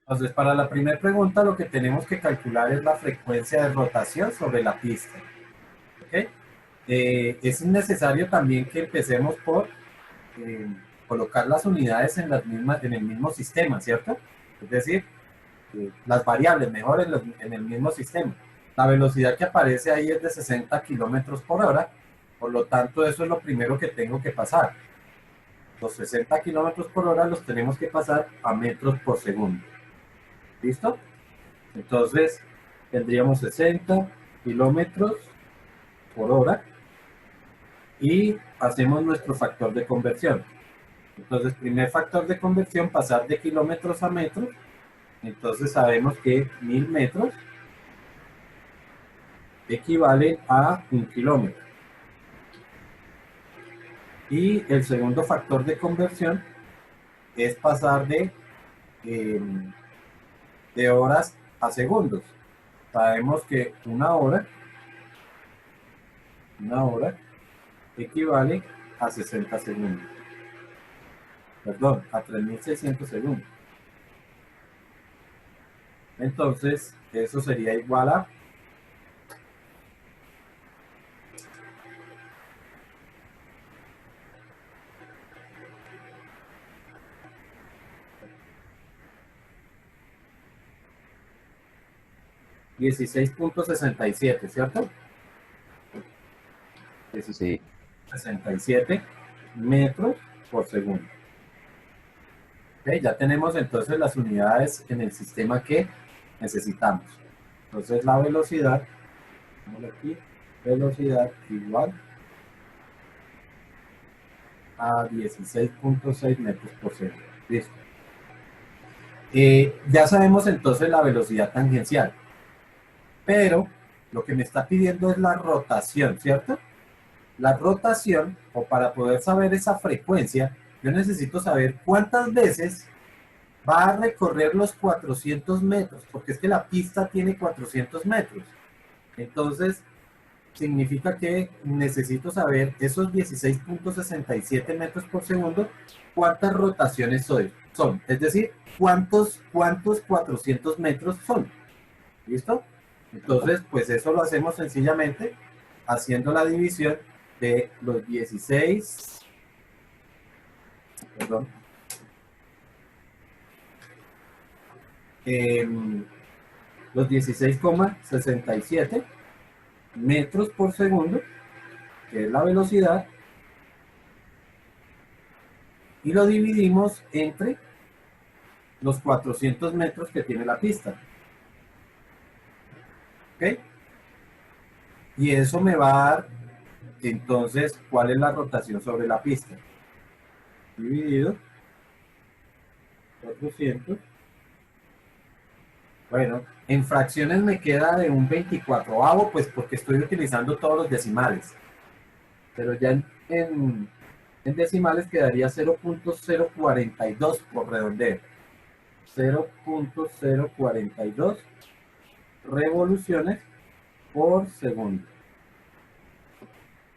Entonces, para la primera pregunta, lo que tenemos que calcular es la frecuencia de rotación sobre la pista. ¿Ok? Es necesario también que empecemos por eh, colocar las unidades en, en el mismo sistema, ¿cierto? Es decir, las variables, mejor en el mismo sistema. La velocidad que aparece ahí es de 60 kilómetros por hora, por lo tanto, eso es lo primero que tengo que pasar. Los 60 kilómetros por hora los tenemos que pasar a metros por segundo. ¿Listo? Entonces, tendríamos 60 kilómetros por hora y hacemos nuestro factor de conversión. Entonces, primer factor de conversión, pasar de kilómetros a metros. Entonces, sabemos que 1000 metros equivalen a 1 kilómetro. Y el segundo factor de conversión es pasar eh, de horas a segundos. Sabemos que una hora equivale a 60 segundos. Perdón, a 3600 segundos. Entonces, eso sería igual a 16.67, ¿cierto? Sí, 67 metros por segundo. ¿Okay? Ya tenemos entonces las unidades en el sistema que necesitamos. Entonces la velocidad, aquí, velocidad igual a 16.6 metros por segundo. Listo. Ya sabemos entonces la velocidad tangencial, pero lo que me está pidiendo es la rotación, ¿cierto? La rotación, o para poder saber esa frecuencia, yo necesito saber cuántas veces va a recorrer los 400 metros, porque es que la pista tiene 400 metros. Entonces, significa que necesito saber esos 16.67 metros por segundo, cuántas rotaciones son. Es decir, cuántos 400 metros son. ¿Listo? Entonces, pues eso lo hacemos sencillamente haciendo la división de los 16, perdón, eh, los 16,67 metros por segundo, que es la velocidad, y lo dividimos entre los 400 metros que tiene la pista. ¿Ok? Y eso me va a dar, entonces, cuál es la rotación sobre la pista. Dividido 400. Bueno, en fracciones me queda de un 24avo, pues porque estoy utilizando todos los decimales. Pero ya en decimales quedaría 0.042 por redondeo. 0.042 revoluciones por segundo.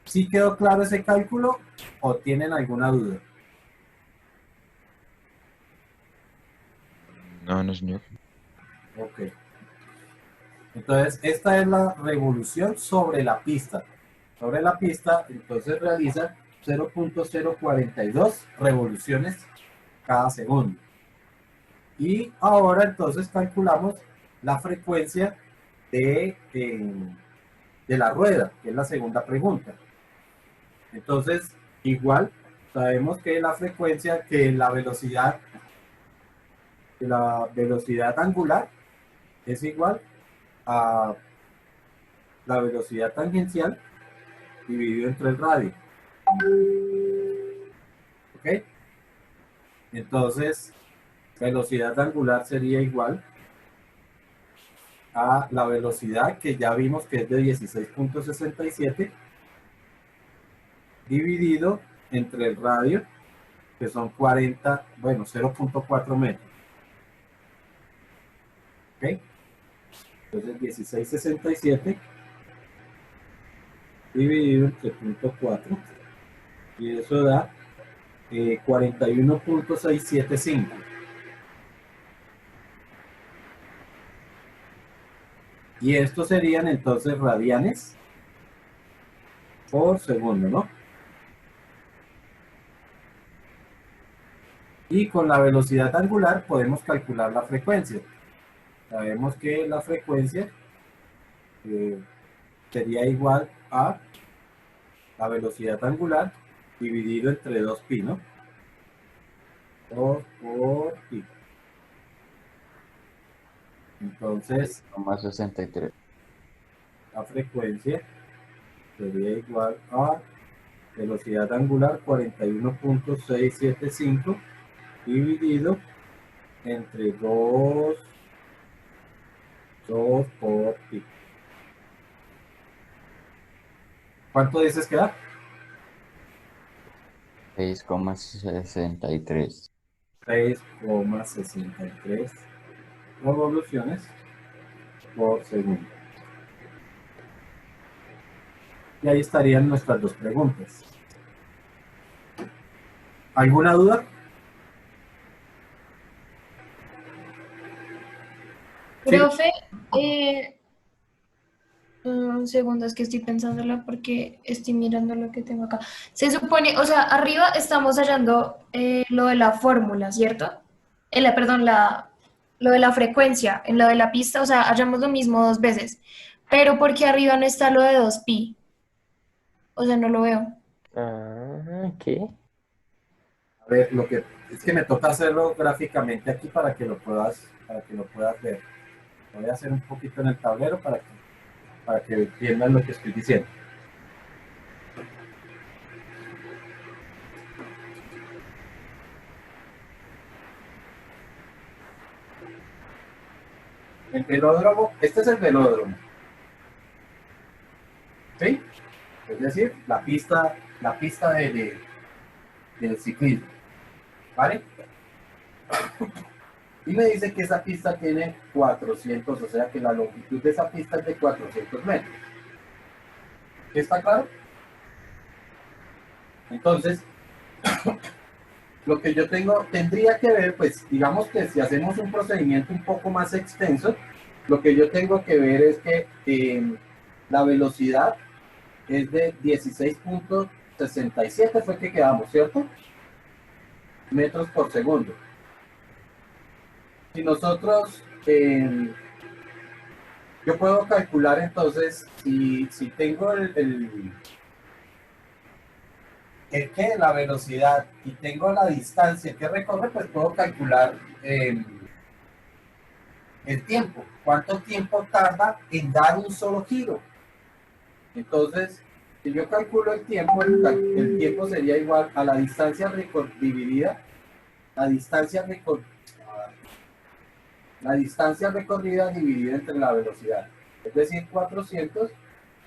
¿Sí quedó claro ese cálculo o tienen alguna duda? no, no, señor. Ok. Entonces, esta es la revolución sobre la pista. Sobre la pista, entonces realiza 0.042 revoluciones cada segundo. Y ahora entonces calculamos la frecuencia de la rueda, que es la segunda pregunta. Entonces, igual, sabemos que la frecuencia, que la velocidad angular es igual a la velocidad tangencial dividido entre el radio. ¿Ok? Entonces, velocidad angular sería igual a la velocidad que ya vimos que es de 16.67 dividido entre el radio, que son 40, bueno, 0.4 metros. ¿Ok? Entonces 1667 dividido entre 0.4 y eso da 41.675. Y estos serían entonces radianes por segundo, ¿no? Y con la velocidad angular podemos calcular la frecuencia. Sabemos que la frecuencia eh, sería igual a la velocidad angular dividido entre 2pi, ¿no? 2 por pi. Entonces, 6,63. la frecuencia sería igual a velocidad angular 41.675 dividido entre 2 por pi. ¿Cuánto dices que da? 6,63. 6,63 revoluciones por segundo. Y ahí estarían nuestras dos preguntas. ¿Alguna duda? Sí. Profe, un segundo, es que estoy pensándola porque estoy mirando lo que tengo acá. Se supone, o sea, arriba estamos hallando lo de la fórmula, ¿cierto? Perdón, lo de la frecuencia, en lo de la pista, o sea, hallamos lo mismo dos veces. Pero porque arriba no está lo de 2pi, o sea, no lo veo. Ah, ¿qué? A ver, lo que es que me toca hacerlo gráficamente aquí para que lo puedas ver. Voy a hacer un poquito en el tablero para que entiendan lo que estoy diciendo. El velódromo, este es el velódromo. ¿Sí? Es decir, la pista del ciclismo. ¿Vale? Y me dice que esa pista tiene 400, o sea que la longitud de esa pista es de 400 metros. ¿Está claro? Entonces, lo que yo tendría que ver, pues digamos que si hacemos un procedimiento un poco más extenso, lo que yo tengo que ver es que la velocidad es de 16.67, fue que quedamos, ¿cierto? Metros por segundo. Si nosotros, yo puedo calcular entonces, si tengo la velocidad y tengo la distancia que recorre, pues puedo calcular el tiempo. ¿Cuánto tiempo tarda en dar un solo giro? Entonces, si yo calculo el tiempo, el tiempo sería igual a la distancia dividida, la distancia recorrida dividida entre la velocidad. Es decir, 400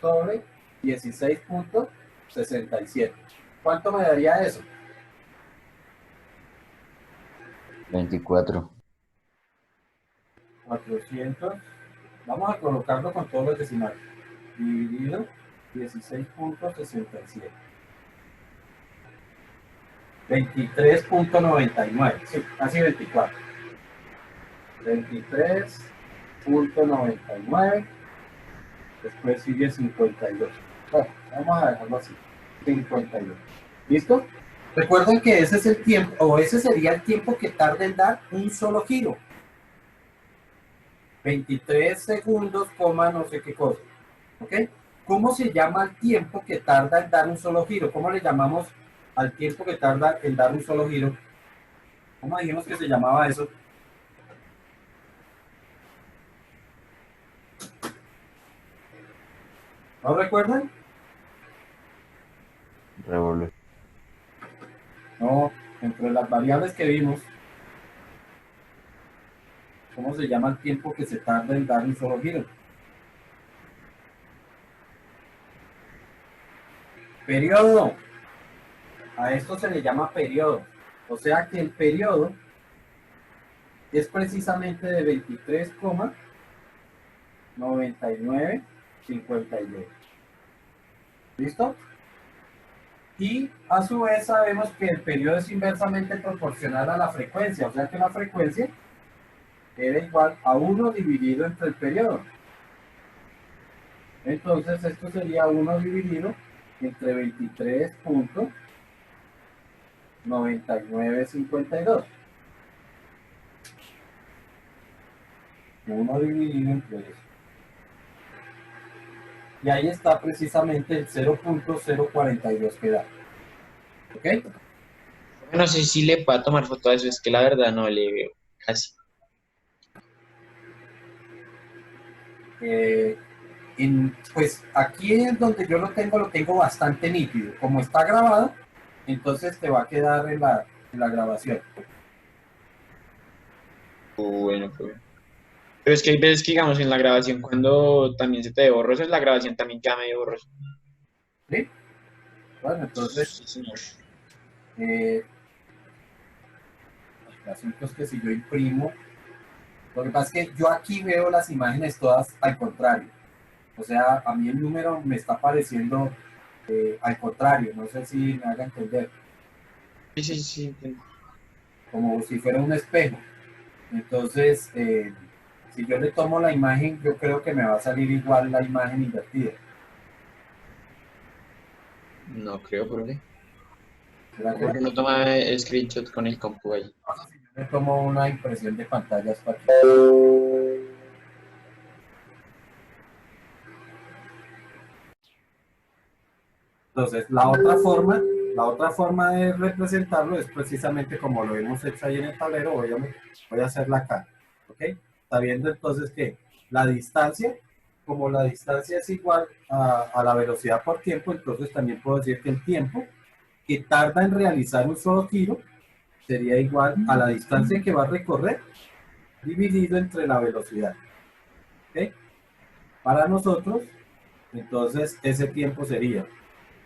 sobre 16.67. ¿Cuánto me daría eso? 24. 400. Vamos a colocarlo con todos los decimales. Dividido 16.67. 23.99. Sí, casi 24. 23.99. Después sigue 52. Bueno, vamos a dejarlo así. 52. ¿Listo? Recuerden que ese es el tiempo, o ese sería el tiempo que tarda en dar un solo giro. 23 segundos, no sé qué cosa. ¿Ok? ¿Cómo se llama el tiempo que tarda en dar un solo giro? ¿Cómo le llamamos al tiempo que tarda en dar un solo giro? ¿Cómo dijimos que se llamaba eso? ¿No recuerdan? Revolución. No, entre las variables que vimos, ¿cómo se llama el tiempo que se tarda en dar un solo giro? Periodo. A esto se le llama periodo. O sea que el periodo es precisamente de 23,9952. ¿Listo? Y a su vez sabemos que el periodo es inversamente proporcional a la frecuencia, o sea que la frecuencia era igual a 1 dividido entre el periodo. Entonces esto sería 1 dividido entre 23.9952. 1 dividido entre eso. Y ahí está precisamente el 0.042 que da. ¿Ok? No sé si le puedo tomar foto a eso, es que la verdad no le veo casi. Pues aquí es donde yo lo tengo bastante nítido. Como está grabado, entonces te va a quedar en la grabación. Bueno, pues. Pero es que hay veces que, digamos, en la grabación, cuando también se te ve borroso, en la grabación también queda medio borroso. ¿Sí? Bueno, entonces, Sí, señor. el asunto es que si yo imprimo, lo que pasa es que yo aquí veo las imágenes todas al contrario. O sea, a mí el número me está apareciendo al contrario, no sé si me haga entender, Sí, sí, sí. Entiendo. como si fuera un espejo. Entonces, si yo le tomo la imagen, yo creo que me va a salir igual la imagen invertida. No creo, ¿por qué? ¿Será que Porque no toma screenshot con el compu ahí. si yo le tomo una impresión de pantallas para aquí? Entonces, la otra forma de representarlo es precisamente como lo hemos hecho ahí en el tablero. Voy a hacerla acá. ¿Ok? Está viendo entonces que la distancia, como la distancia es igual a la velocidad por tiempo, entonces también puedo decir que el tiempo que tarda en realizar un solo giro sería igual a la distancia que va a recorrer dividido entre la velocidad. ¿Ok? Para nosotros, entonces ese tiempo sería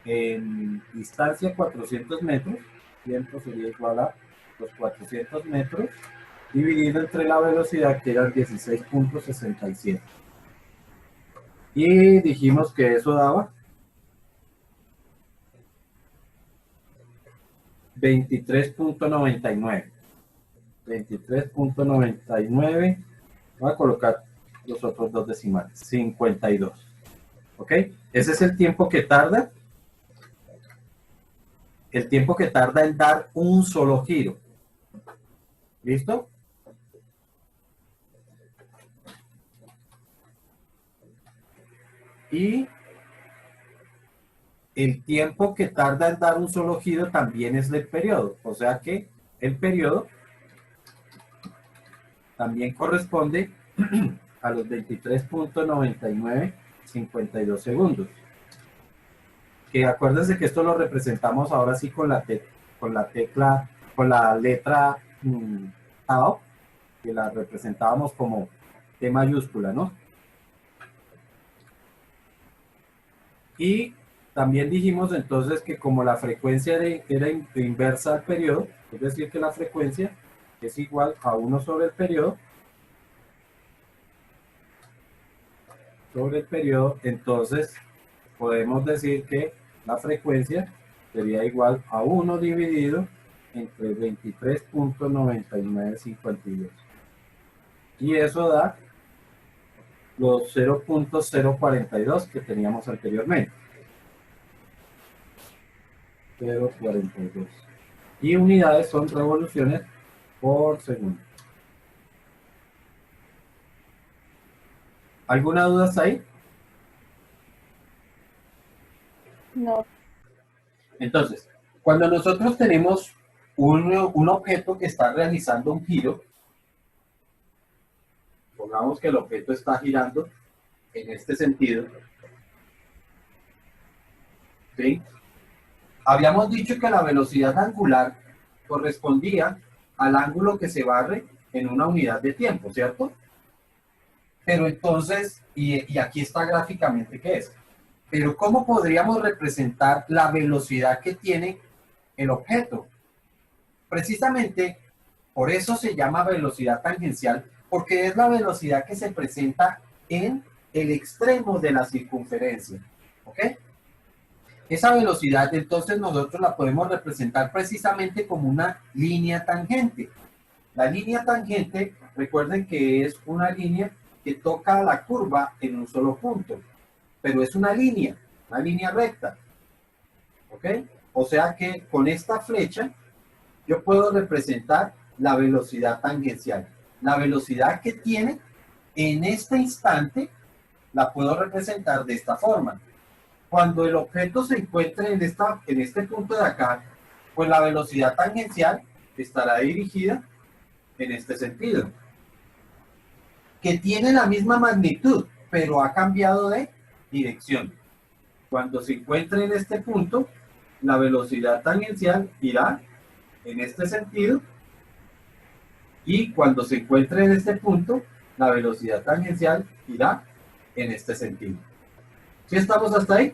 en distancia 400 metros, tiempo sería igual a los 400 metros dividido entre la velocidad que era 16.67. Y dijimos que eso daba 23.99. 23.99. Voy a colocar los otros dos decimales. 52. ¿Ok? Ese es el tiempo que tarda. El tiempo que tarda en dar un solo giro. ¿Listo? Y el tiempo que tarda en dar un solo giro también es del periodo. O sea que el periodo también corresponde a los 23.9952 segundos. Que acuérdense que esto lo representamos ahora sí con con la tecla, con la letra tau, que la representábamos como T mayúscula, ¿no? Y también dijimos entonces que como la frecuencia era inversa al periodo, es decir, que la frecuencia es igual a 1 sobre el periodo, entonces podemos decir que la frecuencia sería igual a 1 dividido entre 23.9952. Y eso da los 0.042 que teníamos anteriormente. 0.42. Y unidades son revoluciones por segundo. ¿Alguna duda hasta ahí? No. Entonces, cuando nosotros tenemos un objeto que está realizando un giro, pongamos que el objeto está girando en este sentido, ¿sí? Habíamos dicho que la velocidad angular correspondía al ángulo que se barre en una unidad de tiempo, ¿cierto? Pero entonces, y aquí está gráficamente qué es. Pero ¿cómo podríamos representar la velocidad que tiene el objeto? Precisamente por eso se llama velocidad tangencial, porque es la velocidad que se presenta en el extremo de la circunferencia. ¿Ok? Esa velocidad entonces nosotros la podemos representar precisamente como una línea tangente. La línea tangente, recuerden que es una línea que toca la curva en un solo punto. pero es una línea recta. ¿Ok? O sea que con esta flecha yo puedo representar la velocidad tangencial. La velocidad que tiene en este instante la puedo representar de esta forma. Cuando el objeto se encuentre en este punto de acá, pues la velocidad tangencial estará dirigida en este sentido. Que tiene la misma magnitud, pero ha cambiado de dirección. Cuando se encuentre en este punto, la velocidad tangencial irá en este sentido, y cuando se encuentre en este punto, la velocidad tangencial irá en este sentido. ¿Sí estamos hasta ahí?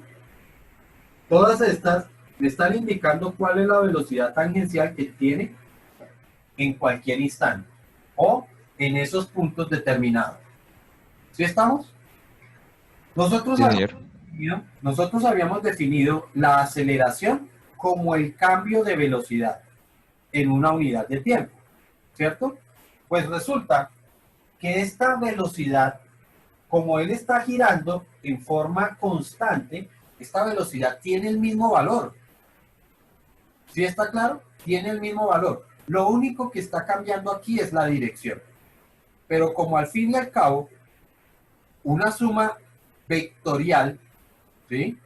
Todas estas me están indicando cuál es la velocidad tangencial que tiene en cualquier instante o en esos puntos determinados. ¿Sí estamos? Nosotros, Sí, señor. nosotros habíamos definido la aceleración como el cambio de velocidad en una unidad de tiempo, ¿cierto? Pues resulta que esta velocidad, como él está girando en forma constante, esta velocidad tiene el mismo valor. ¿Sí está claro? Tiene el mismo valor. Lo único que está cambiando aquí es la dirección. Pero como al fin y al cabo, una suma vectorial, ¿sí?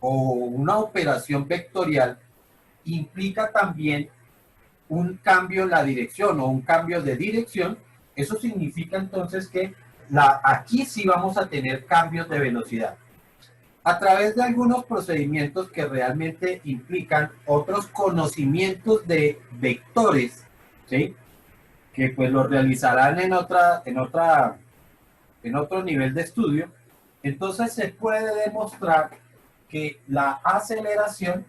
O una operación vectorial implica también un cambio en la dirección o un cambio de dirección. Eso significa entonces que aquí sí vamos a tener cambios de velocidad a través de algunos procedimientos que realmente implican otros conocimientos de vectores, ¿sí? Que pues lo realizarán en otro nivel de estudio. Entonces se puede demostrar que la aceleración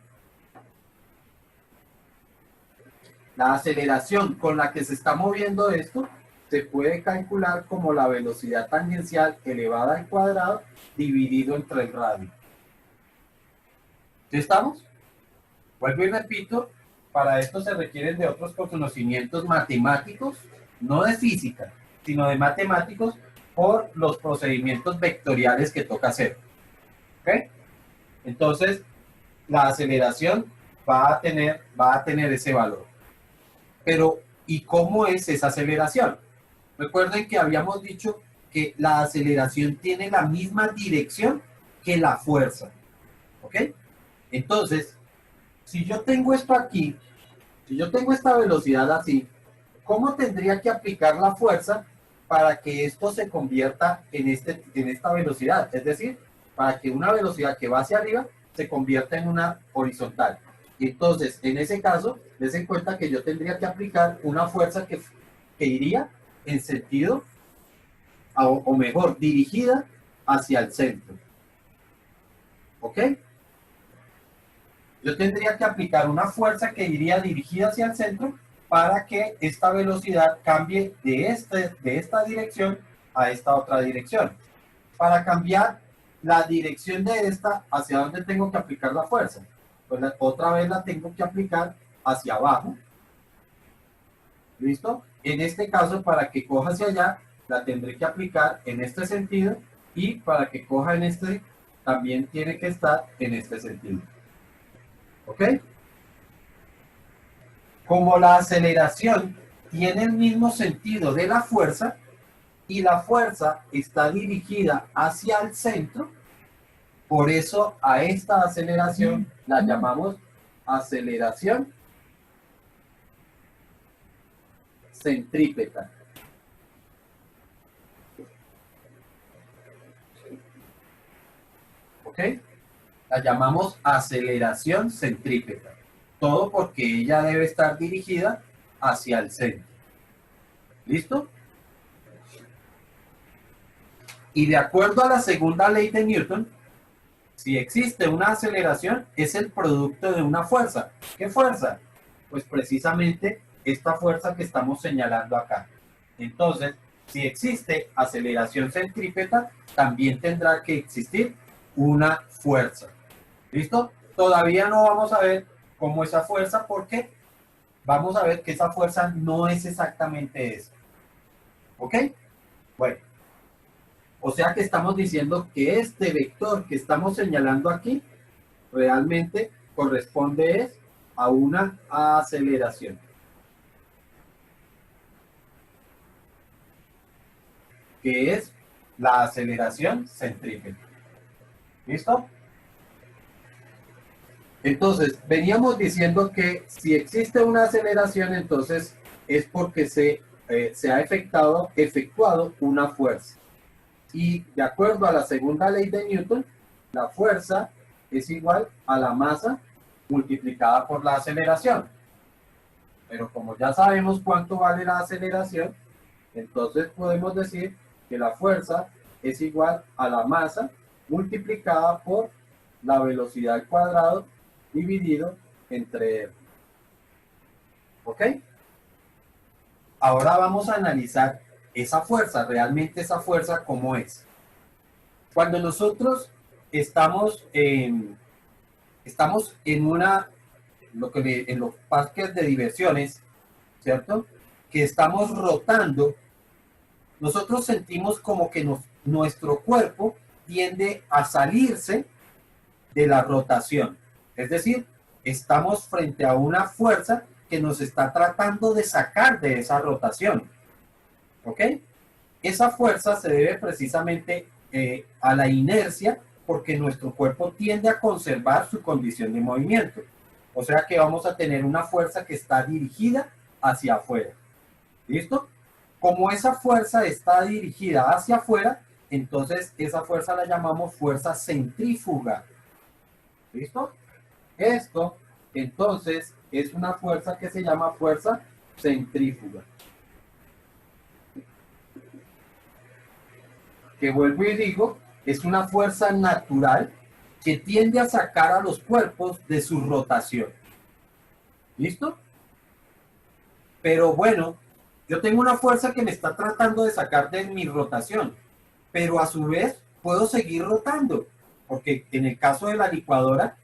con la que se está moviendo esto se puede calcular como la velocidad tangencial elevada al cuadrado dividido entre el radio. ¿Sí estamos? Vuelvo y repito, para esto se requieren de otros conocimientos matemáticos, no de física, sino de matemáticos por los procedimientos vectoriales que toca hacer. ¿Ok? Entonces, la aceleración va a tener ese valor. Pero, ¿y cómo es esa aceleración? Recuerden que habíamos dicho que la aceleración tiene la misma dirección que la fuerza. ¿Ok? Entonces, si yo tengo esto aquí, si yo tengo esta velocidad así, ¿cómo tendría que aplicar la fuerza para que esto se convierta en esta velocidad? Es decir, para que una velocidad que va hacia arriba se convierta en una horizontal. Y entonces, en ese caso, des en cuenta que yo tendría que aplicar una fuerza que iría en sentido, o mejor, dirigida hacia el centro. ¿Ok? Yo tendría que aplicar una fuerza que iría dirigida hacia el centro para que esta velocidad cambie de esta dirección a esta otra dirección. Para cambiar la dirección de esta, ¿hacia dónde tengo que aplicar la fuerza? Pues otra vez la tengo que aplicar hacia abajo. ¿Listo? En este caso, para que coja hacia allá, la tendré que aplicar en este sentido, y para que coja en este, también tiene que estar en este sentido. ¿Ok? Como la aceleración tiene el mismo sentido de la fuerza, y la fuerza está dirigida hacia el centro, por eso a esta aceleración la llamamos aceleración centrípeta. ¿Ok? La llamamos aceleración centrípeta. Todo porque ella debe estar dirigida hacia el centro. ¿Listo? Y de acuerdo a la segunda ley de Newton, si existe una aceleración, es el producto de una fuerza. ¿Qué fuerza? Pues precisamente esta fuerza que estamos señalando acá. Entonces, si existe aceleración centrípeta, también tendrá que existir una fuerza. ¿Listo? Todavía no vamos a ver cómo esa fuerza, porque vamos a ver que esa fuerza no es exactamente eso. ¿Ok? Bueno. O sea que estamos diciendo que este vector que estamos señalando aquí realmente corresponde es a una aceleración. Que es la aceleración centrípeta. ¿Listo? Entonces, veníamos diciendo que si existe una aceleración, entonces es porque se ha efectuado una fuerza. Y de acuerdo a la segunda ley de Newton, la fuerza es igual a la masa multiplicada por la aceleración. Pero como ya sabemos cuánto vale la aceleración, entonces podemos decir que la fuerza es igual a la masa multiplicada por la velocidad al cuadrado dividido entre R. ¿Ok? Ahora vamos a analizar esa fuerza, realmente esa fuerza cómo es. Cuando nosotros estamos en en los parques de diversiones, ¿cierto? Que estamos rotando, nosotros sentimos como que nuestro cuerpo tiende a salirse de la rotación. Es decir, estamos frente a una fuerza que nos está tratando de sacar de esa rotación. ¿Ok? Esa fuerza se debe precisamente a la inercia, porque nuestro cuerpo tiende a conservar su condición de movimiento. O sea que vamos a tener una fuerza que está dirigida hacia afuera. ¿Listo? Como esa fuerza está dirigida hacia afuera, entonces esa fuerza la llamamos fuerza centrífuga. ¿Listo? Esto, entonces, es una fuerza que se llama fuerza centrífuga. Que vuelvo y digo, es una fuerza natural que tiende a sacar a los cuerpos de su rotación. ¿Listo? Pero bueno, yo tengo una fuerza que me está tratando de sacar de mi rotación, pero a su vez puedo seguir rotando, porque en el caso de la licuadora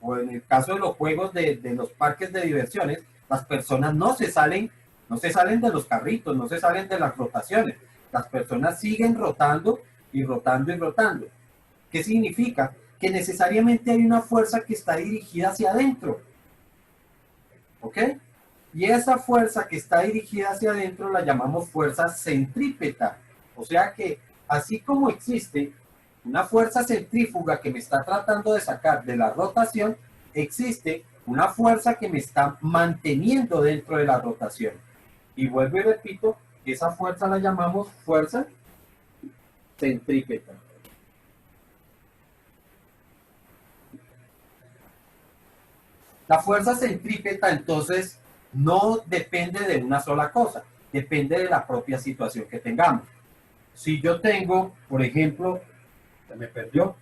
o en el caso de los juegos de los parques de diversiones, las personas no se salen de los carritos, no se salen de las rotaciones. Las personas siguen rotando y rotando y rotando. ¿Qué significa? Que necesariamente hay una fuerza que está dirigida hacia adentro. ¿Ok? Y esa fuerza que está dirigida hacia adentro la llamamos fuerza centrípeta. O sea que, así como existe una fuerza centrífuga que me está tratando de sacar de la rotación, existe una fuerza que me está manteniendo dentro de la rotación. Y vuelvo y repito, esa fuerza la llamamos fuerza centrípeta. La fuerza centrípeta entonces no depende de una sola cosa, depende de la propia situación que tengamos. Si yo tengo, por ejemplo, se me perdió,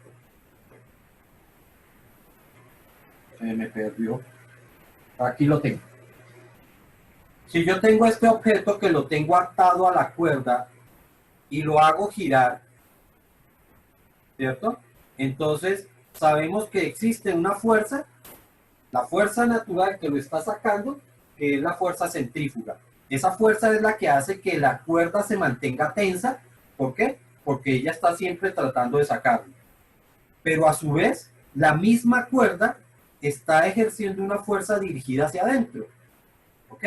aquí lo tengo. Si yo tengo este objeto que lo tengo atado a la cuerda y lo hago girar, ¿cierto? Entonces sabemos que existe una fuerza, la fuerza natural que lo está sacando, que es la fuerza centrífuga. Esa fuerza es la que hace que la cuerda se mantenga tensa. ¿Por qué? Porque ella está siempre tratando de sacarlo. Pero a su vez, la misma cuerda está ejerciendo una fuerza dirigida hacia adentro. ¿Ok?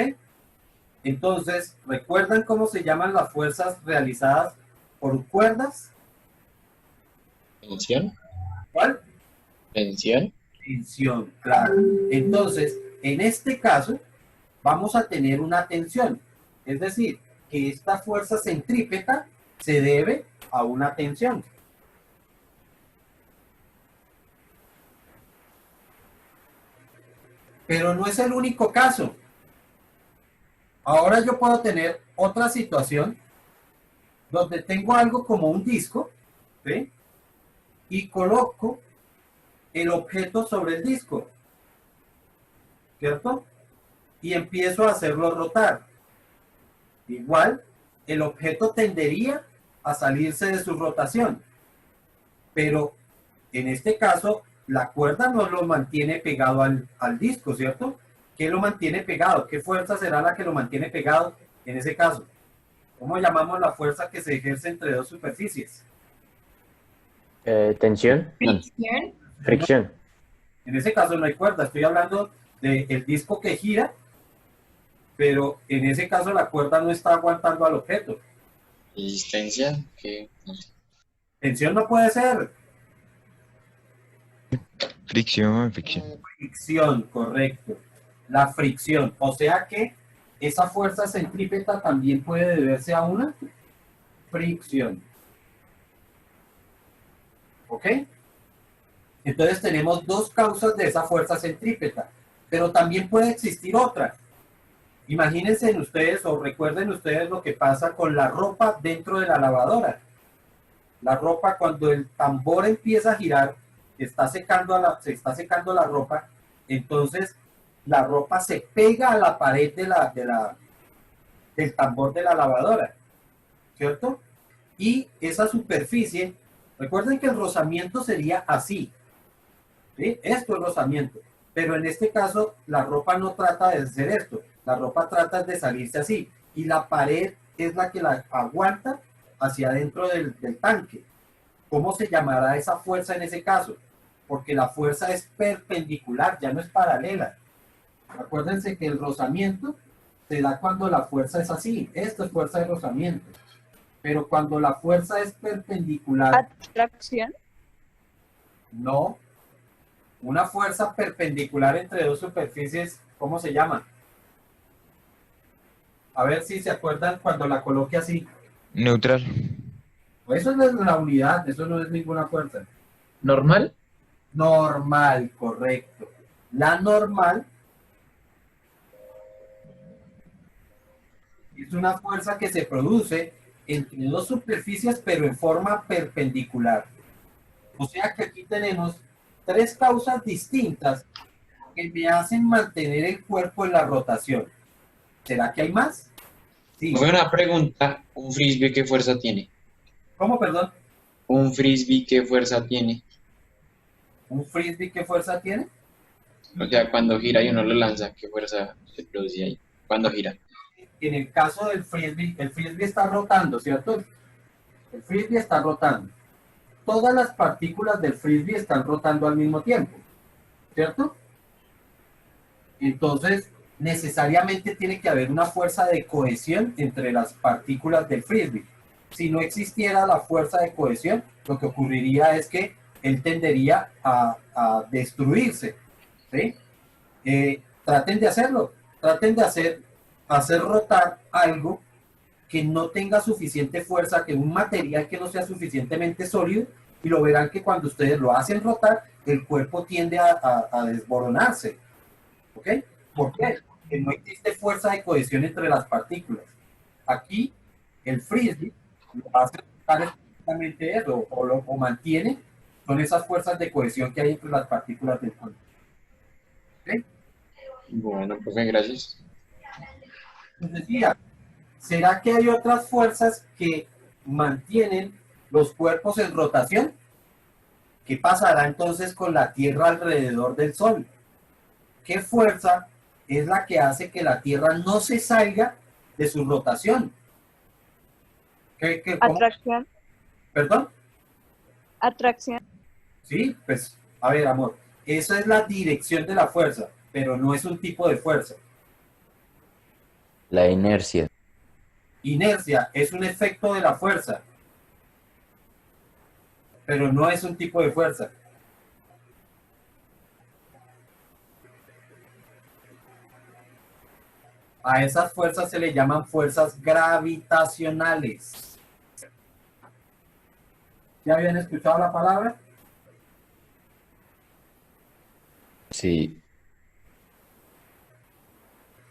Entonces, ¿recuerdan cómo se llaman las fuerzas realizadas por cuerdas? Tensión. ¿Cuál? Tensión. Tensión, claro. Entonces, en este caso, vamos a tener una tensión. Es decir, que esta fuerza centrípeta se debe a una tensión. Pero no es el único caso. Ahora yo puedo tener otra situación donde tengo algo como un disco, ¿sí? Y coloco el objeto sobre el disco, ¿cierto? Y empiezo a hacerlo rotar. Igual, el objeto tendería a salirse de su rotación, pero en este caso la cuerda no lo mantiene pegado al disco, ¿cierto? ¿Qué lo mantiene pegado? ¿Qué fuerza será la que lo mantiene pegado en ese caso? ¿Cómo llamamos la fuerza que se ejerce entre dos superficies? Tensión, Fricción. fricción. En ese caso no hay cuerda, estoy hablando del disco que gira, pero en ese caso la cuerda no está aguantando al objeto. Resistencia, que no sé. Tensión no puede ser. Fricción. Fricción, correcto. La fricción, o sea que esa fuerza centrípeta también puede deberse a una fricción. ¿Ok? Entonces tenemos dos causas de esa fuerza centrípeta, pero también puede existir otra. Imagínense en ustedes o recuerden ustedes lo que pasa con la ropa dentro de la lavadora. La ropa, cuando el tambor empieza a girar, se está secando la ropa, entonces la ropa se pega a la pared del tambor de la lavadora, ¿cierto? Y esa superficie, recuerden que el rozamiento sería así, ¿sí? Esto es rozamiento, pero en este caso la ropa no trata de hacer esto, la ropa trata de salirse así, y la pared es la que la aguanta hacia adentro del tanque. ¿Cómo se llamará esa fuerza en ese caso? Porque la fuerza es perpendicular, ya no es paralela. Acuérdense que el rozamiento se da cuando la fuerza es así. Esto es fuerza de rozamiento. Pero cuando la fuerza es perpendicular, Atracción. no. Una fuerza perpendicular entre dos superficies, ¿cómo se llama? A ver si se acuerdan cuando la coloque así. Neutral. Eso no es la unidad, eso no es ninguna fuerza. ¿Normal? Normal, correcto. La normal es una fuerza que se produce entre dos superficies, pero en forma perpendicular. O sea que aquí tenemos tres causas distintas que me hacen mantener el cuerpo en la rotación. ¿Será que hay más? Sí. Fue una pregunta, ¿un frisbee qué fuerza tiene? ¿Cómo, perdón? ¿Un frisbee qué fuerza tiene? ¿Un frisbee qué fuerza tiene? O sea, cuando gira y uno lo lanza, ¿qué fuerza se produce ahí? Cuando gira. En el caso del frisbee, el frisbee está rotando, ¿cierto? El frisbee está rotando. Todas las partículas del frisbee están rotando al mismo tiempo, ¿cierto? Entonces, necesariamente tiene que haber una fuerza de cohesión entre las partículas del frisbee. Si no existiera la fuerza de cohesión, lo que ocurriría es que él tendería a destruirse, ¿sí? Traten de hacerlo, traten de hacer rotar algo que no tenga suficiente fuerza, que un material que no sea suficientemente sólido, y lo verán que cuando ustedes lo hacen rotar, el cuerpo tiende a desboronarse. ¿Ok? ¿Por qué? Porque no existe fuerza de cohesión entre las partículas. Aquí, el frisbee lo hace rotar exactamente eso, o mantiene, son esas fuerzas de cohesión que hay entre las partículas del cuerpo. ¿Ok? Bueno, profe, gracias. Les decía, ¿será que hay otras fuerzas que mantienen los cuerpos en rotación? ¿Qué pasará entonces con la Tierra alrededor del Sol? ¿Qué fuerza es la que hace que la Tierra no se salga de su rotación? ¿Cómo? Atracción. ¿Perdón? Atracción. Sí, pues, a ver, amor, esa es la dirección de la fuerza, pero no es un tipo de fuerza. La inercia. Inercia es un efecto de la fuerza, pero no es un tipo de fuerza. A esas fuerzas se le llaman fuerzas gravitacionales. ¿Ya habían escuchado la palabra? Sí.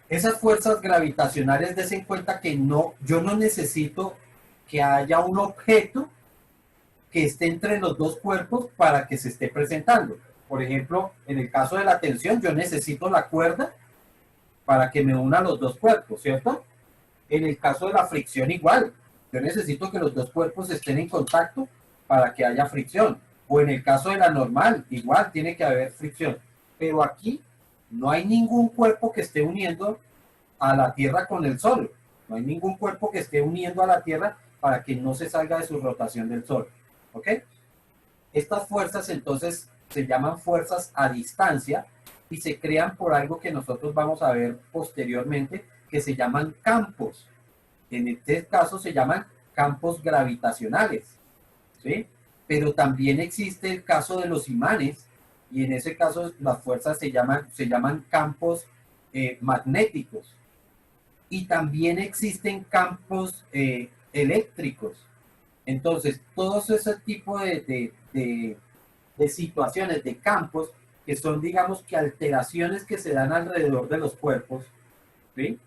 Esas fuerzas gravitacionales, desen cuenta que yo no necesito que haya un objeto que esté entre los dos cuerpos para que se esté presentando. Por ejemplo, en el caso de la tensión, yo necesito la cuerda para que me una los dos cuerpos, ¿cierto? En el caso de la fricción igual, yo necesito que los dos cuerpos estén en contacto para que haya fricción. O en el caso de la normal, igual tiene que haber fricción. Pero aquí no hay ningún cuerpo que esté uniendo a la Tierra con el Sol. No hay ningún cuerpo que esté uniendo a la Tierra para que no se salga de su rotación del Sol. ¿Ok? Estas fuerzas entonces se llaman fuerzas a distancia y se crean por algo que nosotros vamos a ver posteriormente, que se llaman campos. En este caso se llaman campos gravitacionales, ¿sí? Pero también existe el caso de los imanes, y en ese caso las fuerzas se llaman campos magnéticos. Y también existen campos eléctricos. Entonces, todos ese tipo de situaciones, de campos, que son, digamos, que alteraciones que se dan alrededor de los cuerpos, ¿sí?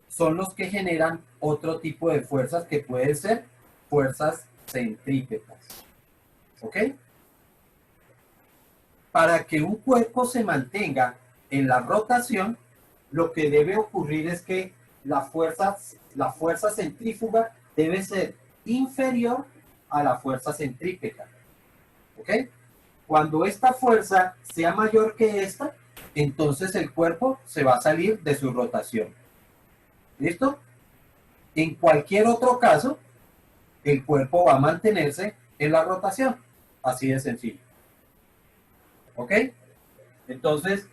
Son los que generan otro tipo de fuerzas que pueden ser fuerzas centrípetas. ¿Ok? Para que un cuerpo se mantenga en la rotación, lo que debe ocurrir es que la fuerza centrífuga debe ser inferior a la fuerza centrípeta. ¿Ok? Cuando esta fuerza sea mayor que esta, entonces el cuerpo se va a salir de su rotación. ¿Listo? En cualquier otro caso, el cuerpo va a mantenerse en la rotación. Así de sencillo. ¿Ok? Entonces,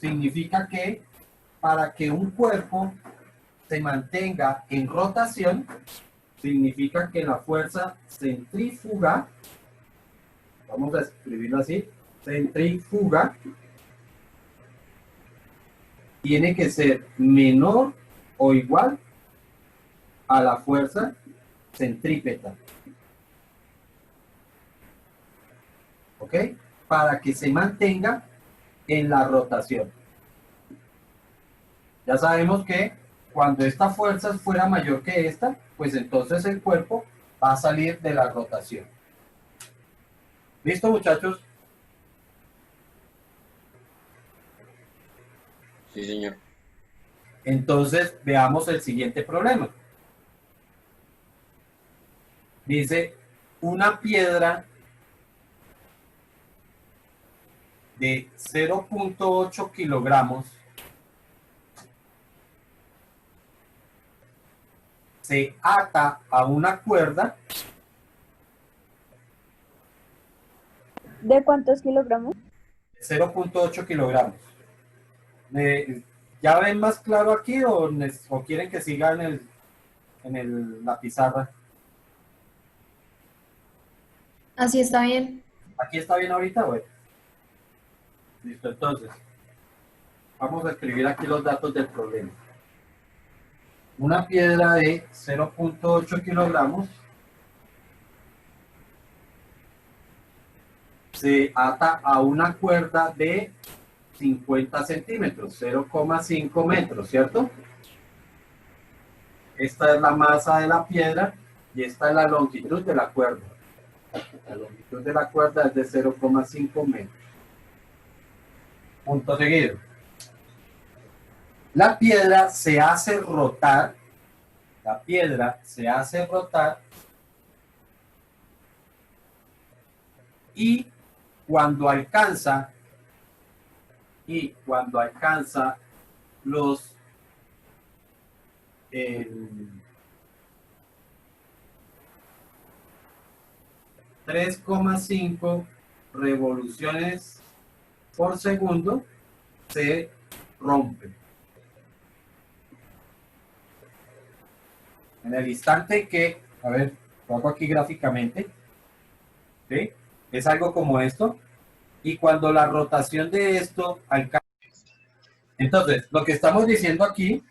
significa que para que un cuerpo se mantenga en rotación, significa que la fuerza centrífuga, vamos a escribirlo así, centrífuga, tiene que ser menor o igual a la fuerza centrípeta. ¿Ok? Para que se mantenga en la rotación. Ya sabemos que cuando esta fuerza fuera mayor que esta, pues entonces el cuerpo va a salir de la rotación. ¿Listo, muchachos? Sí, señor. Entonces, veamos el siguiente problema. Dice, una piedra de 0.8 kilogramos se ata a una cuerda ¿De cuántos kilogramos? de 0.8 kilogramos. ¿Ya ven más claro aquí o quieren que siga la pizarra? Así está bien. ¿Aquí está bien ahorita? Bueno. Listo, entonces. Vamos a escribir aquí los datos del problema. Una piedra de 0.8 kilogramos se ata a una cuerda de 50 centímetros, 0,5 metros, ¿cierto? Esta es la masa de la piedra y esta es la longitud de la cuerda. La longitud de la cuerda es de 0,5 metros. Punto seguido. La piedra se hace rotar, y cuando alcanza los 3,5 revoluciones por segundo, se rompe. En el instante que, a ver, lo hago aquí gráficamente, ¿sí? Es algo como esto, y cuando la rotación de esto alcanza. Entonces, lo que estamos diciendo aquí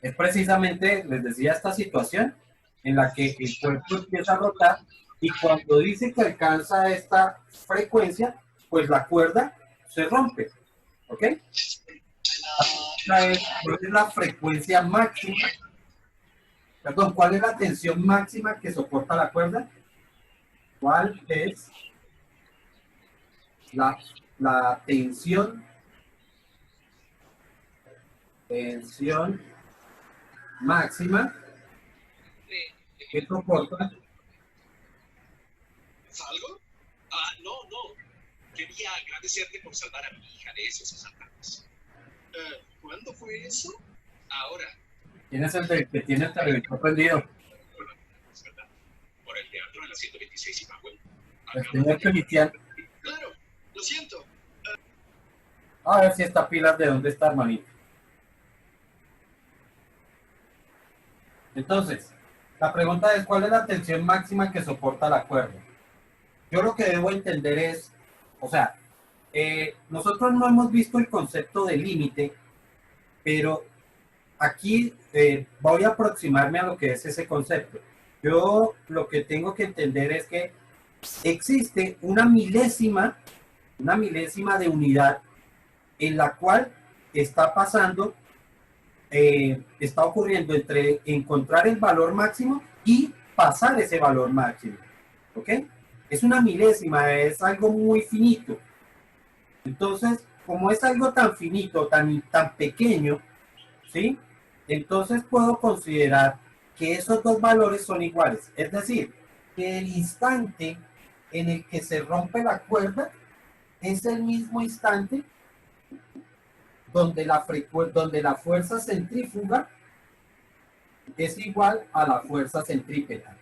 es precisamente, les decía, esta situación en la que el cuerpo empieza a rotar y cuando dice que alcanza esta frecuencia, pues la cuerda se rompe. ¿Ok? ¿Cuál es la frecuencia máxima? Perdón, ¿cuál es la tensión máxima que soporta la cuerda? ¿Cuál es la tensión máxima que soporta? ¿Algo? No. Quería agradecerte por salvar a mi hija de esos asaltantes. ¿Cuándo fue eso? Ahora. ¿Quién es el que tiene el televisor prendido? Es verdad. Por el teatro en la 126 y Powell. El señor Cristian, Claro, lo siento. a ver si esta pilas de dónde está, hermanito. Entonces, la pregunta es, ¿cuál es la tensión máxima que soporta la cuerda? Yo lo que debo entender es, o sea, nosotros no hemos visto el concepto de límite, pero aquí voy a aproximarme a lo que es ese concepto. Yo lo que tengo que entender es que existe una milésima de unidad en la cual está pasando, está ocurriendo entre encontrar el valor máximo y pasar ese valor máximo. ¿Ok? Es una milésima, es algo muy finito. Entonces, como es algo tan finito, tan pequeño, ¿sí? Entonces puedo considerar que esos dos valores son iguales. Es decir, que el instante en el que se rompe la cuerda es el mismo instante donde la fuerza centrífuga es igual a la fuerza centrípeta.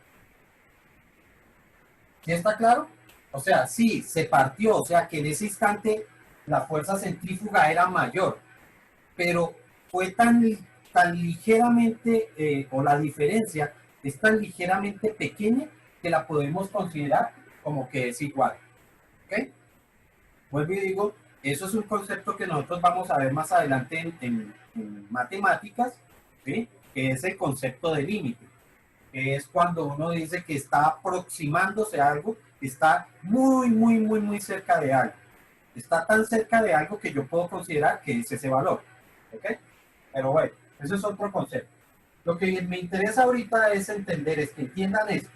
¿Sí está claro? O sea, sí, se partió, o sea que en ese instante la fuerza centrífuga era mayor, pero fue tan ligeramente, o la diferencia es tan ligeramente pequeña que la podemos considerar como que es igual. ¿Ok? Vuelvo y digo, eso es un concepto que nosotros vamos a ver más adelante en matemáticas, ¿sí? Que es el concepto de límite, que es cuando uno dice que está aproximándose a algo, está muy cerca de algo. Está tan cerca de algo que yo puedo considerar que es ese valor. ¿Ok? Pero bueno, eso es otro concepto. Lo que me interesa ahorita es entender, es que entiendan esto,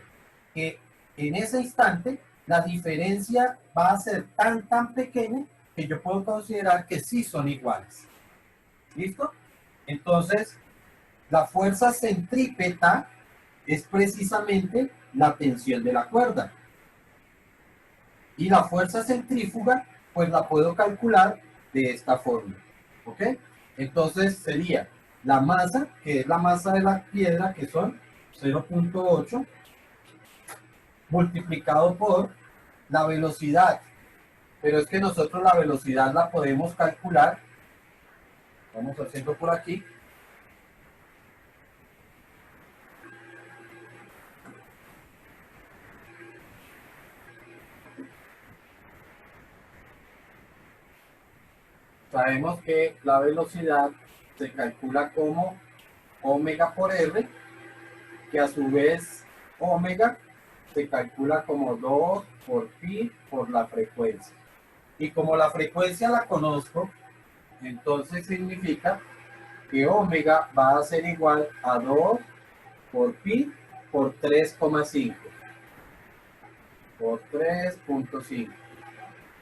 que en ese instante la diferencia va a ser tan pequeña que yo puedo considerar que sí son iguales. ¿Listo? Entonces, la fuerza centrípeta es precisamente la tensión de la cuerda. Y la fuerza centrífuga, pues la puedo calcular de esta forma. ¿Ok? Entonces sería la masa, que es la masa de la piedra, que son 0.8, multiplicado por la velocidad. Pero es que nosotros la velocidad la podemos calcular. Vamos haciendo por aquí. Sabemos que la velocidad se calcula como omega por R, que a su vez omega se calcula como 2 por pi por la frecuencia. Y como la frecuencia la conozco, entonces significa que omega va a ser igual a 2 por pi por 3,5. Por 3.5.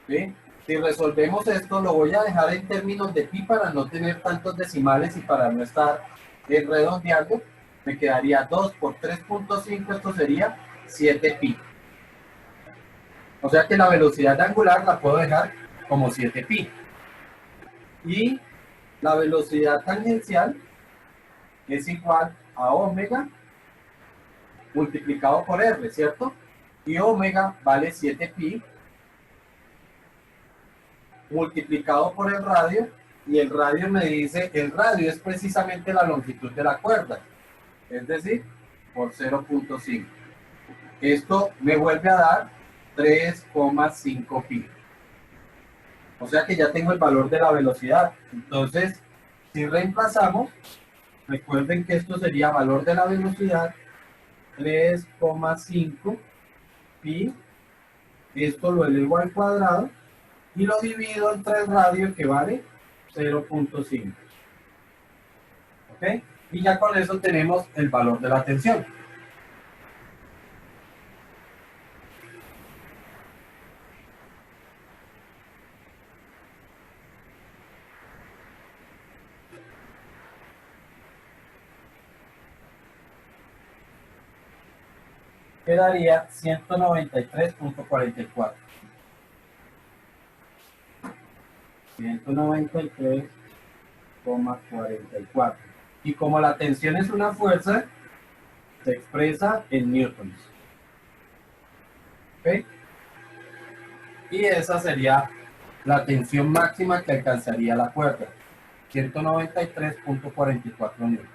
¿Sí? Si resolvemos esto, lo voy a dejar en términos de pi para no tener tantos decimales y para no estar redondeando. Me quedaría 2 por 3.5, esto sería 7 pi. O sea que la velocidad angular la puedo dejar como 7 pi. Y la velocidad tangencial es igual a omega multiplicado por r, ¿cierto? Y omega vale 7 pi multiplicado por el radio, y el radio me dice, el radio es precisamente la longitud de la cuerda, es decir, por 0.5. Esto me vuelve a dar 3,5 pi. O sea que ya tengo el valor de la velocidad. Entonces, si reemplazamos, recuerden que esto sería valor de la velocidad 3,5 pi. Esto lo elevo al cuadrado y lo divido entre el radio, que vale 0.5. ¿Ok? Y ya con eso tenemos el valor de la tensión. Quedaría 193.44. 193,44. Y como la tensión es una fuerza, se expresa en newtons. ¿ok? Y esa sería la tensión máxima que alcanzaría la cuerda, 193.44 newtons.